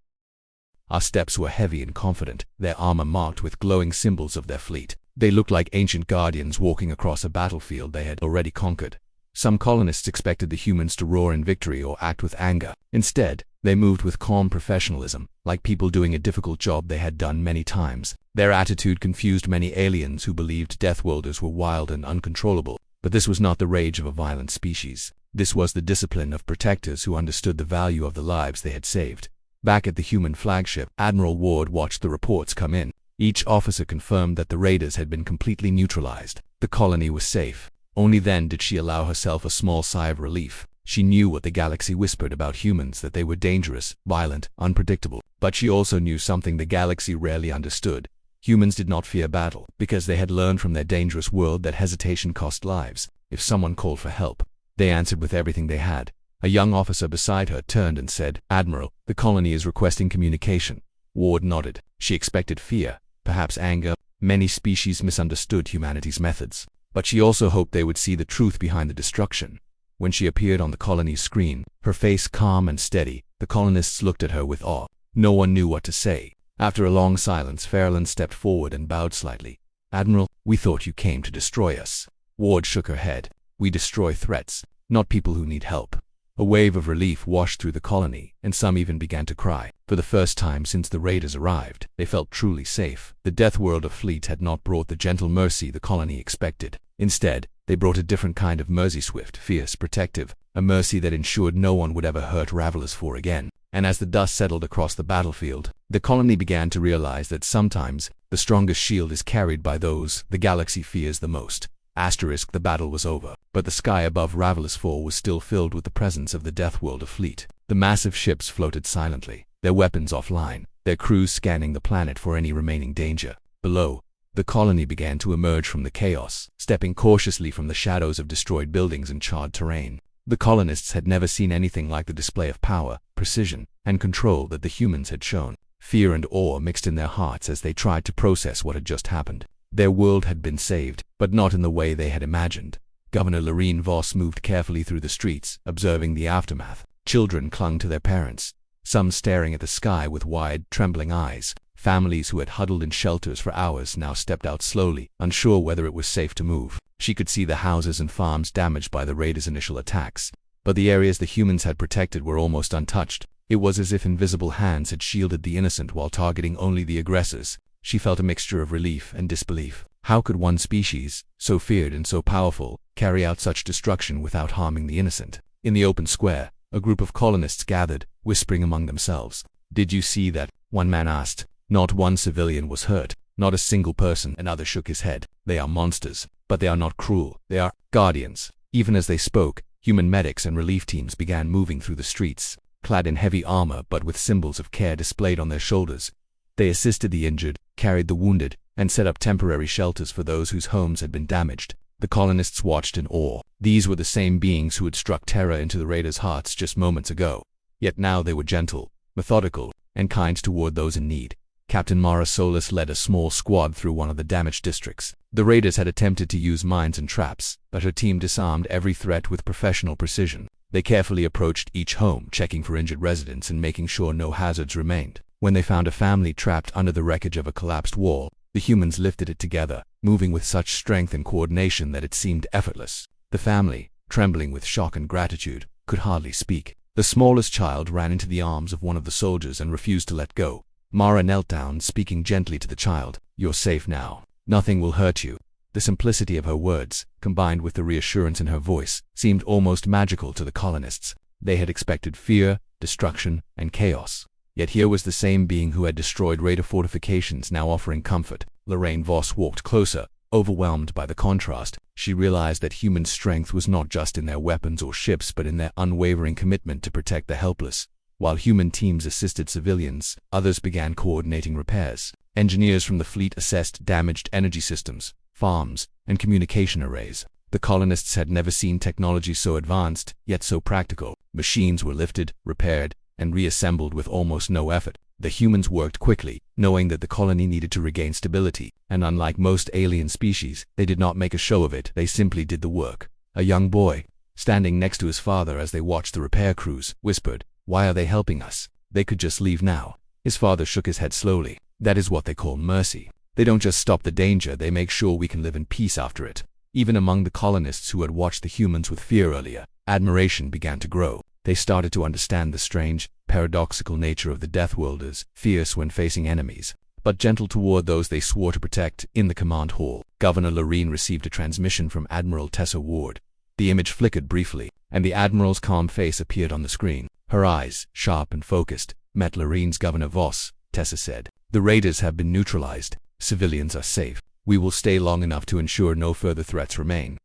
Our steps were heavy and confident, their armor marked with glowing symbols of their fleet. They looked like ancient guardians walking across a battlefield they had already conquered. Some colonists expected the humans to roar in victory or act with anger. Instead, they moved with calm professionalism, like people doing a difficult job they had done many times. Their attitude confused many aliens who believed Deathworlders were wild and uncontrollable. But this was not the rage of a violent species. This was the discipline of protectors who understood the value of the lives they had saved. Back at the human flagship, Admiral Ward watched the reports come in. Each officer confirmed that the raiders had been completely neutralized. The colony was safe. Only then did she allow herself a small sigh of relief. She knew what the galaxy whispered about humans, that they were dangerous, violent, unpredictable. But she also knew something the galaxy rarely understood. Humans did not fear battle, because they had learned from their dangerous world that hesitation cost lives. If someone called for help, they answered with everything they had. A young officer beside her turned and said, "Admiral, the colony is requesting communication." Ward nodded. She expected fear, perhaps anger. Many species misunderstood humanity's methods. But she also hoped they would see the truth behind the destruction. When she appeared on the colony's screen, her face calm and steady, the colonists looked at her with awe. No one knew what to say. After a long silence, Farrellin stepped forward and bowed slightly. "Admiral, we thought you came to destroy us." Ward shook her head. "We destroy threats, not people who need help." A wave of relief washed through the colony, and some even began to cry. For the first time since the raiders arrived, they felt truly safe. The Deathworlder fleet had not brought the gentle mercy the colony expected. Instead, they brought a different kind of mercy, swift, fierce, protective, a mercy that ensured no one would ever hurt Ravelous 4 again. And as the dust settled across the battlefield, the colony began to realize that sometimes the strongest shield is carried by those the galaxy fears the most. The battle was over, but the sky above Ravelous 4 was still filled with the presence of the Deathworlder fleet. The massive ships floated silently, their weapons offline, their crews scanning the planet for any remaining danger. Below, the colony began to emerge from the chaos, stepping cautiously from the shadows of destroyed buildings and charred terrain. The colonists had never seen anything like the display of power, precision, and control that the humans had shown. Fear and awe mixed in their hearts as they tried to process what had just happened. Their world had been saved, but not in the way they had imagined. Governor Lorene Voss moved carefully through the streets, observing the aftermath. Children clung to their parents, some staring at the sky with wide, trembling eyes. Families who had huddled in shelters for hours now stepped out slowly, unsure whether it was safe to move. She could see the houses and farms damaged by the raiders' initial attacks, but the areas the humans had protected were almost untouched. It was as if invisible hands had shielded the innocent while targeting only the aggressors. She felt a mixture of relief and disbelief. How could one species, so feared and so powerful, carry out such destruction without harming the innocent? In the open square, a group of colonists gathered, whispering among themselves. "Did you see that?" one man asked. "Not one civilian was hurt, not a single person." Another shook his head. "They are monsters, but they are not cruel. They are guardians." Even as they spoke, human medics and relief teams began moving through the streets, clad in heavy armor but with symbols of care displayed on their shoulders. They assisted the injured, carried the wounded, and set up temporary shelters for those whose homes had been damaged. The colonists watched in awe. These were the same beings who had struck terror into the raiders' hearts just moments ago. Yet now they were gentle, methodical, and kind toward those in need. Captain Mara Solis led a small squad through one of the damaged districts. The raiders had attempted to use mines and traps, but her team disarmed every threat with professional precision. They carefully approached each home, checking for injured residents and making sure no hazards remained. When they found a family trapped under the wreckage of a collapsed wall, the humans lifted it together, moving with such strength and coordination that it seemed effortless. The family, trembling with shock and gratitude, could hardly speak. The smallest child ran into the arms of one of the soldiers and refused to let go. Mara knelt down, speaking gently to the child. "You're safe now. Nothing will hurt you." The simplicity of her words, combined with the reassurance in her voice, seemed almost magical to the colonists. They had expected fear, destruction, and chaos. Yet here was the same being who had destroyed raider fortifications now offering comfort. Lorraine Voss walked closer, overwhelmed by the contrast. She realized that human strength was not just in their weapons or ships but in their unwavering commitment to protect the helpless. While human teams assisted civilians, others began coordinating repairs. Engineers from the fleet assessed damaged energy systems, farms, and communication arrays. The colonists had never seen technology so advanced, yet so practical. Machines were lifted, repaired, and reassembled with almost no effort. The humans worked quickly, knowing that the colony needed to regain stability, and unlike most alien species, they did not make a show of it, they simply did the work. A young boy, standing next to his father as they watched the repair crews, whispered, "Why are they helping us? They could just leave now." His father shook his head slowly. "That is what they call mercy. They don't just stop the danger, they make sure we can live in peace after it." Even among the colonists who had watched the humans with fear earlier, admiration began to grow. They started to understand the strange, paradoxical nature of the Deathworlders, fierce when facing enemies, but gentle toward those they swore to protect. In the command hall, Governor Lorene received a transmission from Admiral Tessa Ward. The image flickered briefly, and the Admiral's calm face appeared on the screen. Her eyes, sharp and focused, met Lorene's. "Governor Voss," Tessa said, "the raiders have been neutralized. Civilians are safe. We will stay long enough to ensure no further threats remain."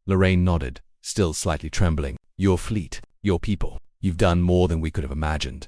Lorene nodded, still slightly trembling. "Your fleet, your people, you've done more than we could have imagined.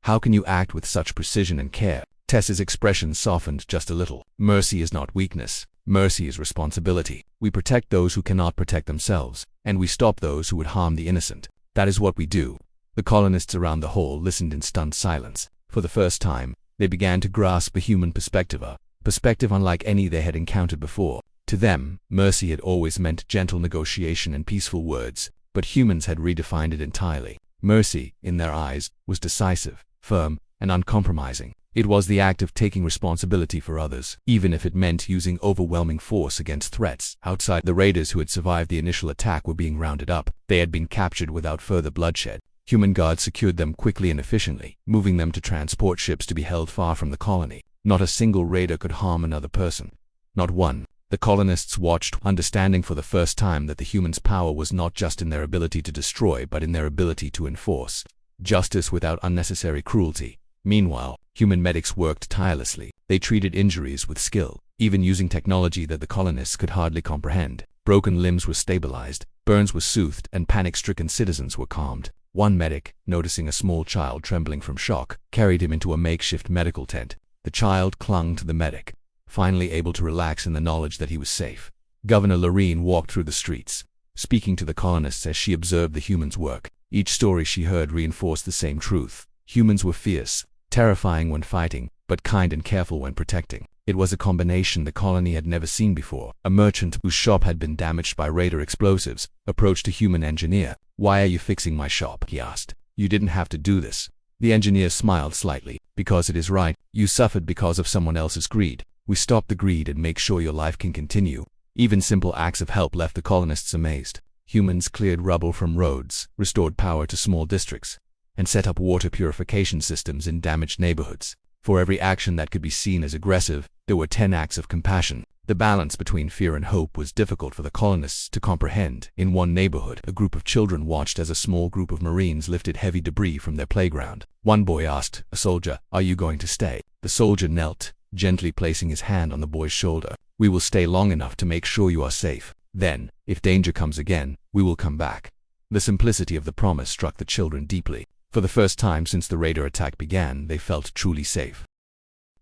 How can you act with such precision and care?" Tessa's expression softened just a little. "Mercy is not weakness. Mercy is responsibility. We protect those who cannot protect themselves, and we stop those who would harm the innocent. That is what we do." The colonists around the hall listened in stunned silence. For the first time, they began to grasp a human perspective, a perspective unlike any they had encountered before. To them, mercy had always meant gentle negotiation and peaceful words, but humans had redefined it entirely. Mercy, in their eyes, was decisive, firm, and uncompromising. It was the act of taking responsibility for others, even if it meant using overwhelming force against threats outside. The raiders who had survived the initial attack were being rounded up. They had been captured without further bloodshed. Human guards secured them quickly and efficiently, moving them to transport ships to be held far from the colony. Not a single raider could harm another person. Not one. The colonists watched, understanding for the first time that the humans' power was not just in their ability to destroy but in their ability to enforce justice without unnecessary cruelty. Meanwhile, human medics worked tirelessly. They treated injuries with skill, even using technology that the colonists could hardly comprehend. Broken limbs were stabilized, burns were soothed, and panic-stricken citizens were calmed. One medic, noticing a small child trembling from shock, carried him into a makeshift medical tent. The child clung to the medic, finally able to relax in the knowledge that he was safe. Governor Lorene walked through the streets, speaking to the colonists as she observed the humans' work. Each story she heard reinforced the same truth. Humans were fierce, terrifying when fighting, but kind and careful when protecting. It was a combination the colony had never seen before. A merchant whose shop had been damaged by raider explosives approached a human engineer. "Why are you fixing my shop?" he asked. "You didn't have to do this." The engineer smiled slightly. "Because it is right. You suffered because of someone else's greed. We stop the greed and make sure your life can continue." Even simple acts of help left the colonists amazed. Humans cleared rubble from roads, restored power to small districts, and set up water purification systems in damaged neighborhoods. For every action that could be seen as aggressive, there were 10 acts of compassion. The balance between fear and hope was difficult for the colonists to comprehend. In one neighborhood, a group of children watched as a small group of Marines lifted heavy debris from their playground. One boy asked a soldier, "Are you going to stay?" The soldier knelt, gently placing his hand on the boy's shoulder. "We will stay long enough to make sure you are safe. Then, if danger comes again, we will come back." The simplicity of the promise struck the children deeply. For the first time since the raider attack began, they felt truly safe.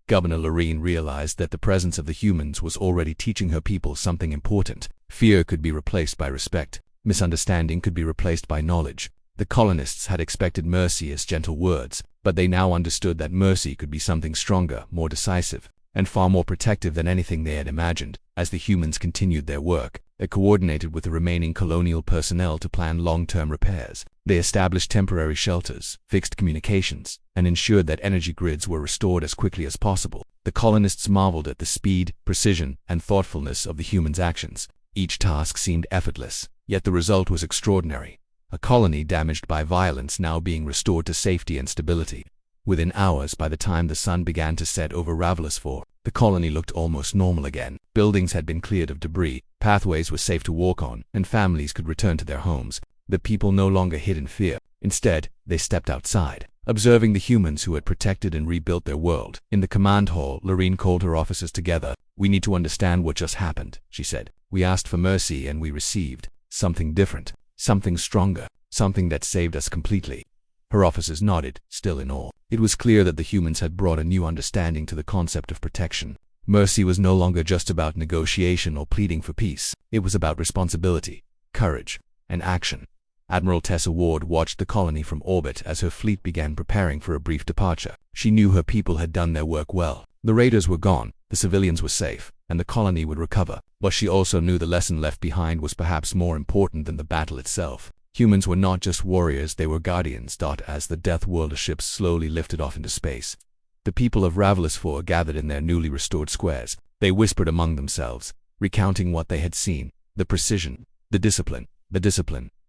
Governor Lorene realized that the presence of the humans was already teaching her people something important. Fear could be replaced by respect. Misunderstanding could be replaced by knowledge. The colonists had expected mercy as gentle words, but they now understood that mercy could be something stronger, more decisive, and far more protective than anything they had imagined. As the humans continued their work, they coordinated with the remaining colonial personnel to plan long-term repairs. They established temporary shelters, fixed communications, and ensured that energy grids were restored as quickly as possible. The colonists marveled at the speed, precision, and thoughtfulness of the humans' actions. Each task seemed effortless, yet the result was extraordinary. A colony damaged by violence now being restored to safety and stability. Within hours, by the time the sun began to set over Ravelous IV, the colony looked almost normal again. Buildings had been cleared of debris, pathways were safe to walk on, and families could return to their homes. The people no longer hid in fear. Instead, they stepped outside, observing the humans who had protected and rebuilt their world. In the command hall, Lorene called her officers together. "We need to understand what just happened," she said. "We asked for mercy and we received something different, something stronger, something that saved us completely." Her officers nodded, still in awe. It was clear that the humans had brought a new understanding to the concept of protection. Mercy was no longer just about negotiation or pleading for peace. It was about responsibility, courage, and action. Admiral Tessa Ward watched the colony from orbit as her fleet began preparing for a brief departure. She knew her people had done their work well. The raiders were gone, the civilians were safe, and the colony would recover. But she also knew the lesson left behind was perhaps more important than the battle itself. Humans were not just warriors, they were guardians. As the Deathworlder ships slowly lifted off into space, the people of Ravelous IV gathered in their newly restored squares. They whispered among themselves, recounting what they had seen, the precision, the discipline,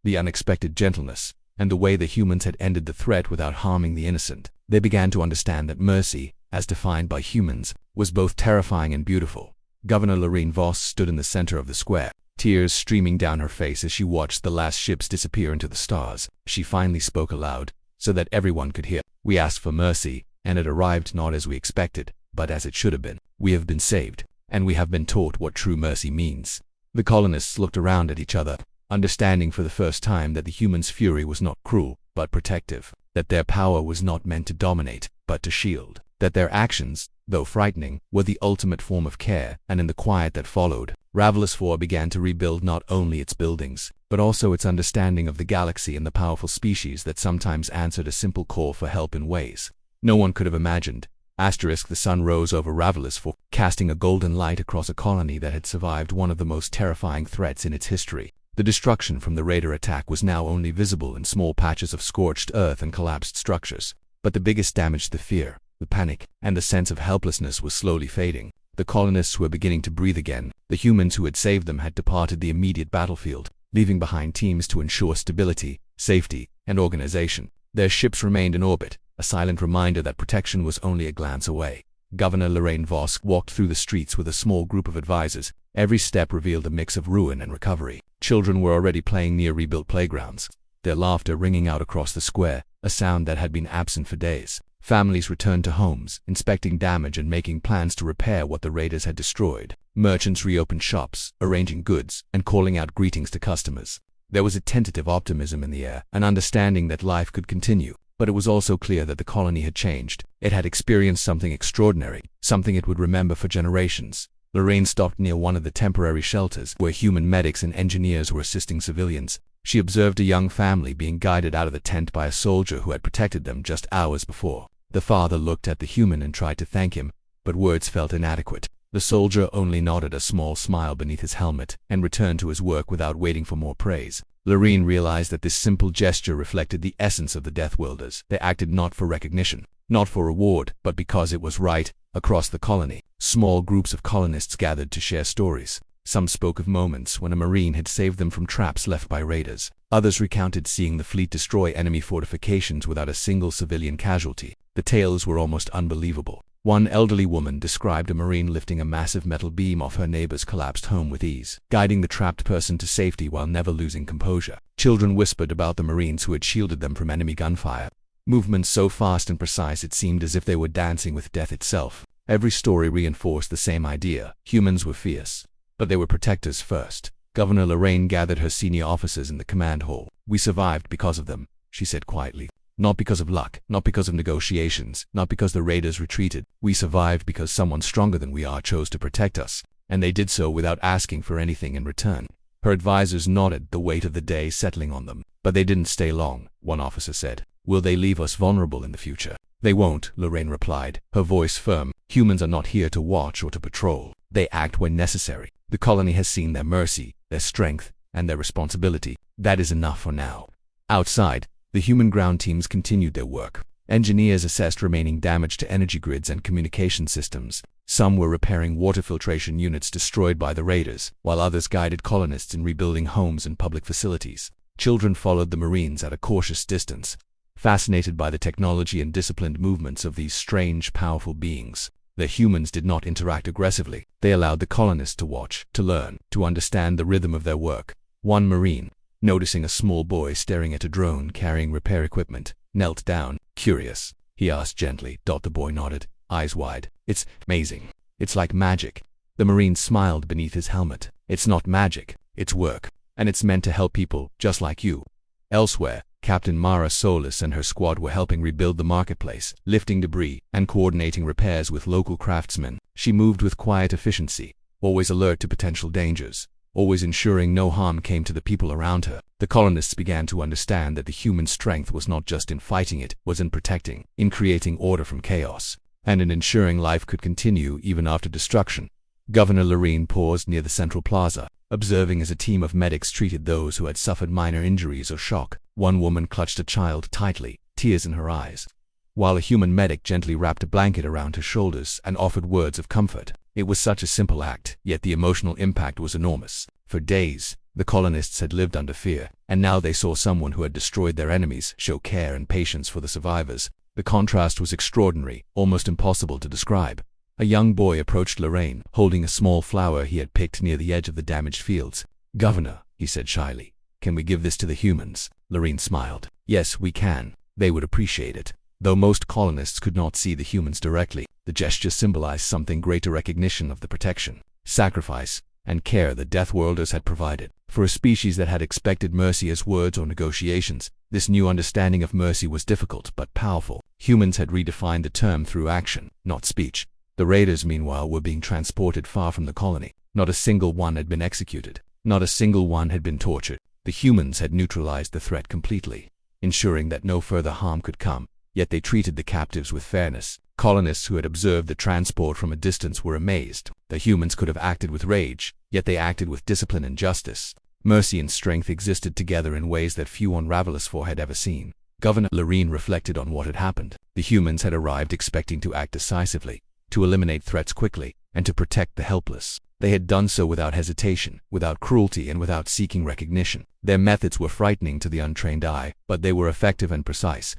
the unexpected gentleness, and the way the humans had ended the threat without harming the innocent. They began to understand that mercy, as defined by humans, was both terrifying and beautiful. Governor Lorene Voss stood in the center of the square, tears streaming down her face as she watched the last ships disappear into the stars. She finally spoke aloud, so that everyone could hear. "We asked for mercy, and it arrived not as we expected, but as it should have been. We have been saved, and we have been taught what true mercy means." The colonists looked around at each other, understanding for the first time that the humans' fury was not cruel, but protective, that their power was not meant to dominate, but to shield, that their actions, though frightening, were the ultimate form of care. And in the quiet that followed, Ravelous IV began to rebuild not only its buildings, but also its understanding of the galaxy and the powerful species that sometimes answered a simple call for help in ways no one could have imagined. The sun rose over Ravelous IV, casting a golden light across a colony that had survived one of the most terrifying threats in its history. The destruction from the raider attack was now only visible in small patches of scorched earth and collapsed structures. But the biggest damage, the fear. The panic and the sense of helplessness was slowly fading. The colonists were beginning to breathe again. The humans who had saved them had departed the immediate battlefield, leaving behind teams to ensure stability, safety, and organization. Their ships remained in orbit, a silent reminder that protection was only a glance away. Governor Lorraine Vosk walked through the streets with a small group of advisors. Every step revealed a mix of ruin and recovery. Children were already playing near rebuilt playgrounds, their laughter ringing out across the square, a sound that had been absent for days. Families returned to homes, inspecting damage and making plans to repair what the raiders had destroyed. Merchants reopened shops, arranging goods, and calling out greetings to customers. There was a tentative optimism in the air, an understanding that life could continue. But it was also clear that the colony had changed. It had experienced something extraordinary, something it would remember for generations. Lorraine stopped near one of the temporary shelters where human medics and engineers were assisting civilians. She observed a young family being guided out of the tent by a soldier who had protected them just hours before. The father looked at the human and tried to thank him, but words felt inadequate. The soldier only nodded a small smile beneath his helmet and returned to his work without waiting for more praise. Lorraine realized that this simple gesture reflected the essence of the Deathworlders. They acted not for recognition, not for reward, but because it was right. Across the colony, small groups of colonists gathered to share stories. Some spoke of moments when a marine had saved them from traps left by raiders. Others recounted seeing the fleet destroy enemy fortifications without a single civilian casualty. The tales were almost unbelievable. One elderly woman described a marine lifting a massive metal beam off her neighbor's collapsed home with ease, guiding the trapped person to safety while never losing composure. Children whispered about the marines who had shielded them from enemy gunfire. Movements so fast and precise it seemed as if they were dancing with death itself. Every story reinforced the same idea. Humans were fierce, but they were protectors first. Governor Lorraine gathered her senior officers in the command hall. "We survived because of them," she said quietly. "Not because of luck, not because of negotiations, not because the raiders retreated. We survived because someone stronger than we are chose to protect us, and they did so without asking for anything in return." Her advisors nodded, the weight of the day settling on them. "But they didn't stay long," one officer said. "Will they leave us vulnerable in the future?" "They won't," Lorraine replied, her voice firm. "Humans are not here to watch or to patrol. They act when necessary. The colony has seen their mercy, their strength, and their responsibility. That is enough for now." Outside, the human ground teams continued their work. Engineers assessed remaining damage to energy grids and communication systems. Some were repairing water filtration units destroyed by the raiders, while others guided colonists in rebuilding homes and public facilities. Children followed the Marines at a cautious distance, fascinated by the technology and disciplined movements of these strange, powerful beings. The humans did not interact aggressively. They allowed the colonists to watch, to learn, to understand the rhythm of their work. One Marine, noticing a small boy staring at a drone carrying repair equipment, knelt down. "Curious?" he asked gently. The boy nodded, eyes wide. "It's amazing. It's like magic." The Marine smiled beneath his helmet. "It's not magic, it's work. And it's meant to help people just like you." Elsewhere, Captain Mara Solis and her squad were helping rebuild the marketplace, lifting debris, and coordinating repairs with local craftsmen. She moved with quiet efficiency, always alert to potential dangers, always ensuring no harm came to the people around her. The colonists began to understand that the human strength was not just in fighting, it was in protecting, in creating order from chaos, and in ensuring life could continue even after destruction. Governor Lorraine paused near the central plaza, observing as a team of medics treated those who had suffered minor injuries or shock. One woman clutched a child tightly, tears in her eyes, while a human medic gently wrapped a blanket around her shoulders and offered words of comfort. It was such a simple act, yet the emotional impact was enormous. For days, the colonists had lived under fear, and now they saw someone who had destroyed their enemies show care and patience for the survivors. The contrast was extraordinary, almost impossible to describe. A young boy approached Lorraine, holding a small flower he had picked near the edge of the damaged fields. "Governor," he said shyly, "can we give this to the humans?" Lorraine smiled. "Yes, we can. They would appreciate it." Though most colonists could not see the humans directly, the gesture symbolized something greater: recognition of the protection, sacrifice, and care the Deathworlders had provided. For a species that had expected mercy as words or negotiations, this new understanding of mercy was difficult but powerful. Humans had redefined the term through action, not speech. The raiders, meanwhile, were being transported far from the colony. Not a single one had been executed. Not a single one had been tortured. The humans had neutralized the threat completely, ensuring that no further harm could come. Yet they treated the captives with fairness. Colonists who had observed the transport from a distance were amazed. The humans could have acted with rage, yet they acted with discipline and justice. Mercy and strength existed together in ways that few on Ravelosaur had ever seen. Governor Lorene reflected on what had happened. The humans had arrived expecting to act decisively, to eliminate threats quickly, and to protect the helpless. They had done so without hesitation, without cruelty, and without seeking recognition. Their methods were frightening to the untrained eye, but they were effective and precise.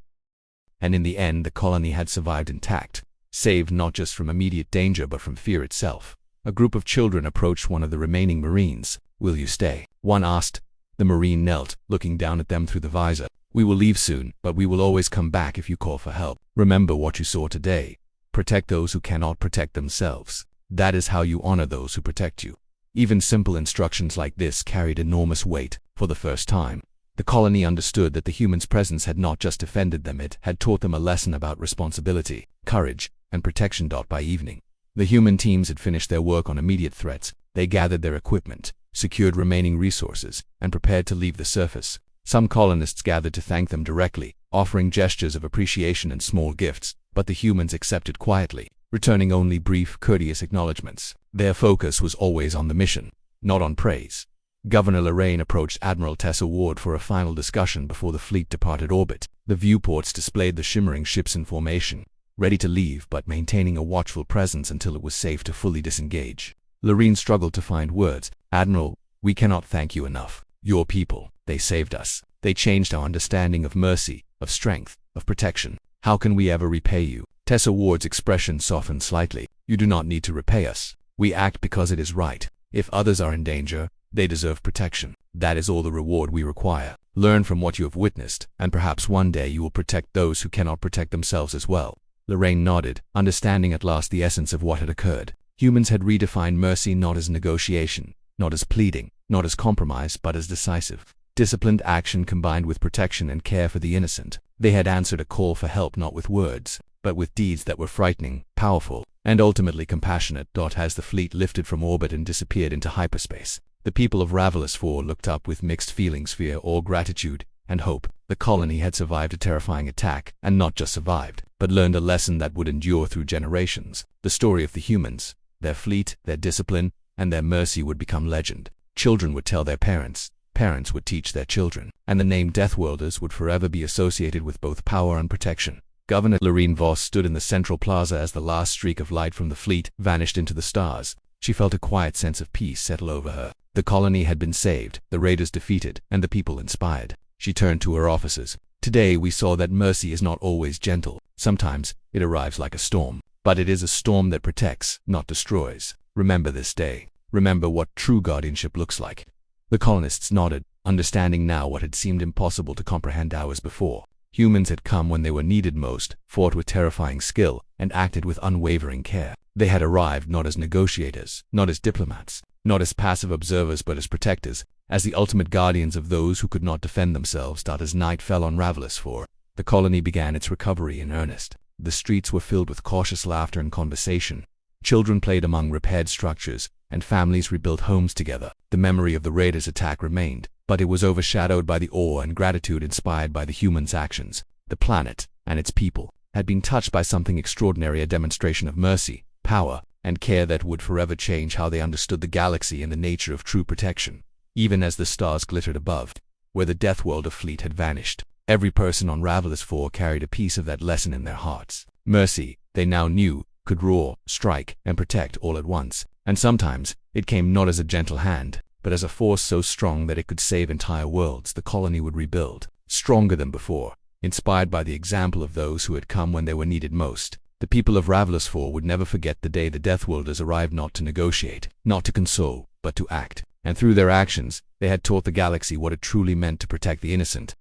And in the end, the colony had survived intact, saved not just from immediate danger but from fear itself. A group of children approached one of the remaining Marines. "Will you stay?" one asked. The Marine knelt, looking down at them through the visor. "We will leave soon, but we will always come back if you call for help. Remember what you saw today. Protect those who cannot protect themselves. That is how you honor those who protect you." Even simple instructions like this carried enormous weight. For the first time, the colony understood that the humans' presence had not just defended them, it had taught them a lesson about responsibility, courage, and protection. By evening, the human teams had finished their work on immediate threats. They gathered their equipment, secured remaining resources, and prepared to leave the surface. Some colonists gathered to thank them directly, offering gestures of appreciation and small gifts, but the humans accepted quietly, returning only brief, courteous acknowledgments. Their focus was always on the mission, not on praise. Governor Lorraine approached Admiral Tessa Ward for a final discussion before the fleet departed orbit. The viewports displayed the shimmering ships in formation, ready to leave but maintaining a watchful presence until it was safe to fully disengage. Lorraine struggled to find words. "Admiral, we cannot thank you enough. Your people, they saved us. They changed our understanding of mercy, of strength, of protection. How can we ever repay you?" Tessa Ward's expression softened slightly. "You do not need to repay us. We act because it is right. If others are in danger, they deserve protection. That is all the reward we require. Learn from what you have witnessed, and perhaps one day you will protect those who cannot protect themselves as well." Lorraine nodded, understanding at last the essence of what had occurred. Humans had redefined mercy not as negotiation, not as pleading, not as compromise, but as decisive, disciplined action combined with protection and care for the innocent. They had answered a call for help not with words, but with deeds that were frightening, powerful, and ultimately compassionate. As the fleet lifted from orbit and disappeared into hyperspace, the people of Ravelous 4 looked up with mixed feelings: fear, awe, gratitude, and hope. The colony had survived a terrifying attack, and not just survived, but learned a lesson that would endure through generations. The story of the humans, their fleet, their discipline, and their mercy would become legend. Children would tell their parents, parents would teach their children, and the name Deathworlders would forever be associated with both power and protection. Governor Lorene Voss stood in the central plaza as the last streak of light from the fleet vanished into the stars. She felt a quiet sense of peace settle over her. The colony had been saved, the raiders defeated, and the people inspired. She turned to her officers. "Today we saw that mercy is not always gentle. Sometimes it arrives like a storm, but it is a storm that protects, not destroys. Remember this day. Remember what true guardianship looks like." The colonists nodded, understanding now what had seemed impossible to comprehend hours before. Humans had come when they were needed most, fought with terrifying skill, and acted with unwavering care. They had arrived not as negotiators, not as diplomats, not as passive observers, but as protectors, as the ultimate guardians of those who could not defend themselves. As night fell on Ravelous 4, the colony began its recovery in earnest. The streets were filled with cautious laughter and conversation. Children played among repaired structures, and families rebuilt homes together. The memory of the raiders' attack remained, but it was overshadowed by the awe and gratitude inspired by the humans' actions. The planet, and its people, had been touched by something extraordinary, a demonstration of mercy, power, and care that would forever change how they understood the galaxy and the nature of true protection. Even as the stars glittered above, where the Deathworlder fleet had vanished, every person on Ravelous 4 carried a piece of that lesson in their hearts. Mercy, they now knew, could roar, strike, and protect all at once. And sometimes, it came not as a gentle hand, but as a force so strong that it could save entire worlds. The colony would rebuild, stronger than before, inspired by the example of those who had come when they were needed most. The people of Ravelous 4 would never forget the day the Deathworlders arrived, not to negotiate, not to console, but to act. And through their actions, they had taught the galaxy what it truly meant to protect the innocent,